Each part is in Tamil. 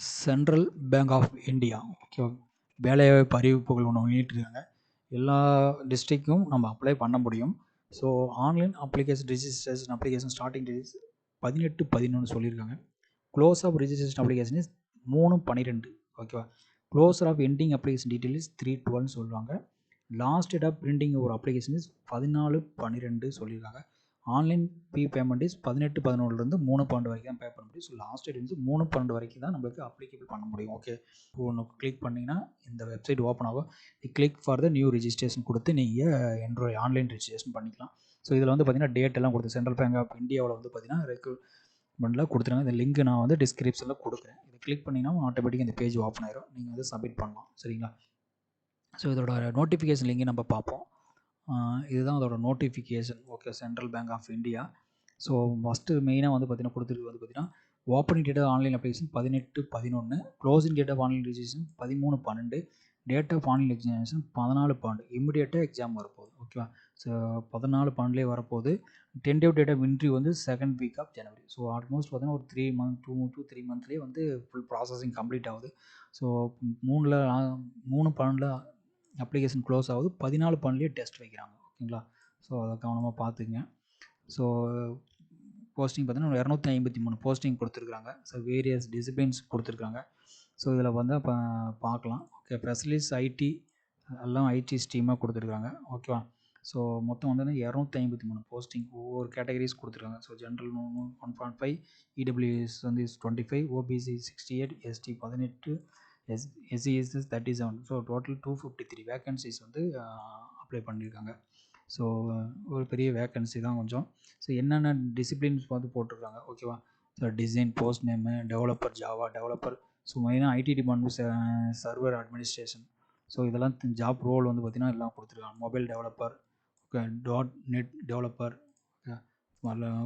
சென்ட்ரல் பேங்க் ஆஃப் இந்தியா ஓகேவா, வேலைவாய்ப்பு அறிவிப்புகள் ஒன்று வெளியிட்டிருக்காங்க. எல்லா டிஸ்ட்ரிக்ட்க்கும் நம்ம அப்ளை பண்ண முடியும். So online application registration application starting dates 18/11 சொல்லியிருக்காங்க. Close of registration application is 3/12 ஓகேவா. Closure of ending application detail is 3/12 சொல்லுவாங்க. லாஸ்ட் டேட் ஆஃப் பிரிண்டிங் ஒரு அப்ளிகேஷன் இஸ் 14/12 சொல்லியிருக்காங்க. ஆன்லைன் பேமெண்ட் இஸ் 18/11 3/12 வரைக்கும் தான் பே பண்ண முடியும். ஸோ லாஸ்ட் டேட் வந்து 3/12 வரைக்கும் தான் நம்மளுக்கு அப்ளிகேபிள் பண்ண முடியும். ஓகே, ஒன்று கிளிக் பண்ணிங்கன்னா இந்த வெப்சைட் ஓப்பன் ஆகும். Click for the new registration கொடுத்து நீங்கள் ஆன்லைன் ரிஜிஸ்ட்ரேஷன் பண்ணிக்கலாம். ஸோ இதில் வந்து பார்த்தீங்கன்னா டேட் எல்லாம் கொடுத்து சென்ட்ரல் பேங்க் ஆஃப் இந்தியாவில் வந்து பார்த்தீங்கன்னா ரெக்ரூட்மெண்ட்டில் கொடுத்துருங்க. இந்த லிங்க் நான் வந்து டிஸ்கிரிப்ஷனில் கொடுக்குறேன். இதை கிளிக் பண்ணிங்கன்னா ஆட்டோமேட்டிக்காக இந்த பேஜ் ஓப்பன் ஆயிரும். நீங்கள் வந்து சப்மிட் பண்ணலாம். சரிங்களா. ஸோ இதோட நோட்டிஃபிகேஷன் லிங்க் நம்ம பார்ப்போம். இதுதான் அதோட notification. Okay, central bank of India. So first மெயினாக வந்து பார்த்தீங்கன்னா கொடுத்துருக்கு வந்து பார்த்தீங்கன்னா opening date of online application 18/11, closing date of online registration 13/12, date of online examination 14/12. இமிடியேட்டாக எக்ஸாம் வரப்போகுது. ஓகேவா. ஸோ 14/12 வரப்போகுது. டென்டேவ் டேட் ஆஃப் இன்ட்ரி வந்து 2nd week of January. So almost பார்த்தீங்கன்னா ஒரு 2 to 3 மந்த்லேயே வந்து ஃபுல் ப்ராசஸிங் கம்ப்ளீட் ஆகுது. ஸோ 3/12 அப்ளிகேஷன் க்ளோஸ் ஆகுது. 14/12 டெஸ்ட் வைக்கிறாங்க. ஓகேங்களா. ஸோ அதை கவனமாக பார்த்துக்குங்க. ஸோ போஸ்டிங் பார்த்தீங்கன்னா 253 போஸ்டிங் கொடுத்துருக்காங்க. ஸோ வேரியஸ் டிசிப்ளின்ஸ் கொடுத்துருக்காங்க. ஸோ இதில் வந்து இப்போ பார்க்கலாம். ஓகே, ஸ்பெஷலிஸ்ட் ஐடி எல்லாம் ஐடி ஸ்ட்ரீமாக கொடுத்துருக்காங்க. ஓகேவா. ஸோ மொத்தம் வந்து 253 போஸ்டிங் ஒவ்வொரு கேட்டகரிஸ் கொடுத்துருக்காங்க. ஸோ ஜென்ரல் 1.5, இடபிள்யூஎஸ் வந்து 25, OBC 68, ST 18, SC 37. So total 253 vacancies வந்து அப்ளை பண்ணியிருக்காங்க. ஸோ ஒரு பெரிய வேக்கன்சி தான் கொஞ்சம். ஸோ என்னென்ன டிசிப்ளின்ஸ் வந்து போட்டிருக்காங்க. ஓகேவா. So design, post name, developer, Java developer. So மெயினாக IT department, server administration. So இதெல்லாம் ஜாப் ரோல் வந்து பார்த்திங்கன்னா எல்லாம் கொடுத்துருக்காங்க. மொபைல் டெவலப்பர், .NET டெவலப்பர்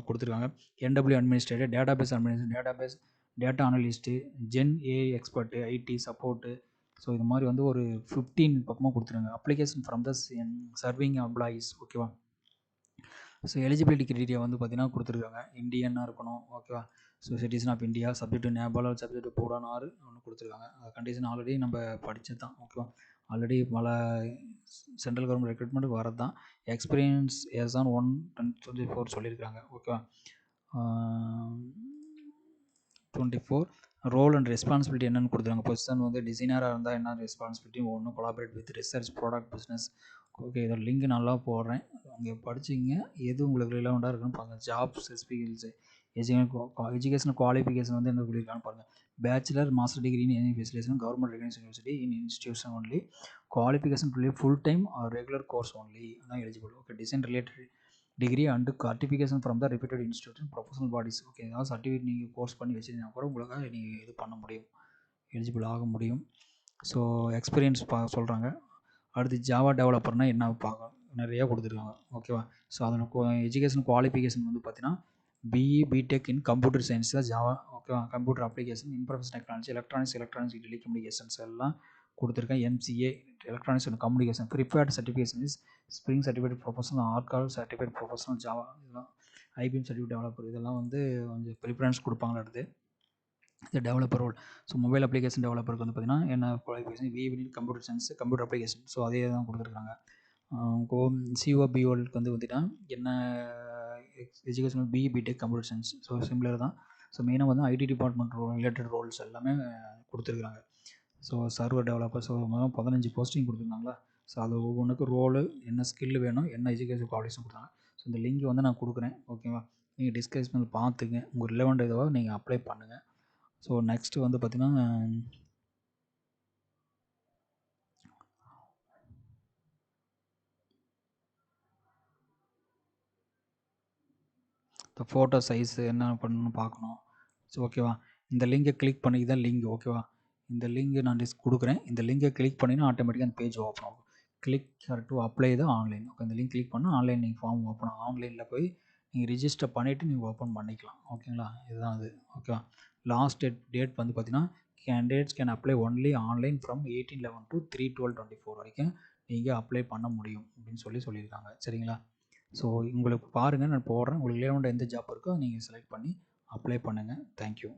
கொடுத்துருக்காங்க. NW administrator, database administrator, data analyst, gen AI expert, IT support. So இது மாதிரி வந்து ஒரு 15 பக்கமாக கொடுத்துருங்க. Application from the serving employees. ஓகேவா. ஸோ எலிஜிபிலிட்டி கிரைட்டீரியா வந்து பார்த்தீங்கன்னா கொடுத்துருக்காங்க. இந்தியனாக இருக்கணும். ஓகேவா. So citizen of India, subject to Nepal, subject to Bhutan ஒன்று கொடுத்துருக்காங்க. கண்டிஷன் ஆல்ரெடி நம்ம படித்தது தான். ஓகேவா. ஆல்ரெடி பல சென்ட்ரல் கவர்மெண்ட் ரெக்ரூட்மெண்ட்டுக்கு வரது தான். எக்ஸ்பீரியன்ஸ் எஸ் ஆன் 1/24 சொல்லியிருக்காங்க. ஓகேவா. 24 ரோல் அண்ட் ரெஸ்பான்சிபிலிட்டி என்னென்னு கொடுத்துருக்காங்க. பொசிஷன் வந்து டிசைனராக இருந்தால் என்ன ரெஸ்பான்சிபிலிட்டி ஒன்று, collaborate with research, product, business. Okay, இதோட லிங்க் நல்லா போடுறேன். அங்கே படிச்சிங்க. எது உங்களுக்கு ரிலவெண்ட்டாக இருக்குன்னு பாருங்கள். ஜாப்ஸ் ஸ்கில்ஸு, எஜுகேஷனல் குவாலிஃபிகேஷன் வந்து என்ன சொல்லியிருக்கான்னு பாருங்கள். Bachelor, master degree in any specialisation, government recognised university in institution only, qualification to full time or regular course only தான் eligible. Okay, design related degree and certification from the reputed institution, professional bodies. Okay, ஏதாவது சர்டிஃபிகேட் நீங்கள் கோர்ஸ் பண்ணி வச்சுருந்தீங்கன்னா கூட உங்களுக்காக நீங்கள் இது பண்ண முடியும், எலிஜிபிள் ஆக முடியும். ஸோ எக்ஸ்பீரியன்ஸ் சொல்கிறாங்க. அடுத்து ஜாவா டெவலப்பர்னால் என்ன பார்க்க நிறையா கொடுத்துருக்காங்க. ஓகேவா. ஸோ அதில் எஜுகேஷன் குவாலிஃபிகேஷன் வந்து பார்த்தீங்கன்னா BE, BTech in computer science தான் ஜாவா. ஓகேவா. Computer application, information technology, electronics telecommunications எல்லாம் கொடுத்துருக்கேன். MCA electronics and communication. Preferred certification is Spring certificate professional, Oracle certificate professional Java. இதெல்லாம் ஐபிஎம் சர்டிஃபிகேட் டெவலப்பர். இதெல்லாம் வந்து கொஞ்சம் ப்ரிஃபரன்ஸ் கொடுப்பாங்களா. அடுத்து இந்த developer role. So mobile application டெவலப்பருக்கு வந்து பார்த்திங்கன்னா என்ன qualification, BE computer science, computer application. So அதே தான் கொடுத்துருக்காங்க. சிஓபிஓலுக்கு வந்து பார்த்திங்கன்னா என்ன educational BE, BTech computer science. So similar தான். ஸோ மெயினாக வந்து ஐடி டிபார்ட்மெண்ட் ரிலேட்டட் ரோல்ஸ் எல்லாமே கொடுத்துருக்குறாங்க. So server developer. So 15 posting கொடுத்துருந்தாங்களா. ஸோ அது ஒவ்வொன்றுக்கும் ரோலு, என்ன ஸ்கில் வேணும், என்ன எஜுகேஷன் குவாலிஃபிகேஷன் கொடுத்தாங்க. ஸோ இந்த லிங்க் வந்து நான் கொடுக்குறேன். ஓகேவா. நீங்கள் டிஸ்கஸ் பார்த்துங்க. உங்கள் ரிலவெண்ட் இதுவாக நீங்கள் அப்ளை பண்ணுங்கள். ஸோ நெக்ஸ்ட்டு வந்து பார்த்திங்கன்னா இப்போ ஃபோட்டோ சைஸு என்ன பண்ணணும்னு பார்க்கணும். ஸோ ஓகேவா. இந்த லிங்கை கிளிக் பண்ணி தான் லிங்க். ஓகேவா. இந்த லிங்க் நான் கொடுக்குறேன். இந்த லிங்கை கிளிக் பண்ணினா ஆட்டோமேட்டிக்காக அந்த பேஜ் ஓப்பன் ஆகும். கிளிக் டு அப்ளை தான் ஆன்லைன். ஓகே, இந்த லிங்க் கிளிக் பண்ணால் ஆன்லைன் நீங்கள் ஃபார்ம் ஓப்பன் ஆகும். ஆன்லைனில் போய் நீங்கள் ரிஜிஸ்டர் பண்ணிவிட்டு நீங்கள் ஓப்பன் பண்ணிக்கலாம். ஓகேங்களா. இதுதான் அது. ஓகேவா. லாஸ்ட் டேட் வந்து பார்த்தீங்கன்னா candidates can apply only online from 18/11 to 3/12/24 வரைக்கும் நீங்கள் அப்ளை பண்ண முடியும் அப்படின்னு சொல்லியிருக்காங்க. சரிங்களா. ஸோ உங்களுக்கு பாருங்கள், நான் போடுறேன். உங்களுக்கு ரிலவெண்ட் எந்த ஜாப் இருக்கோ நீங்கள் செலக்ட் பண்ணி அப்ளை பண்ணுங்கள். தேங்க்யூ.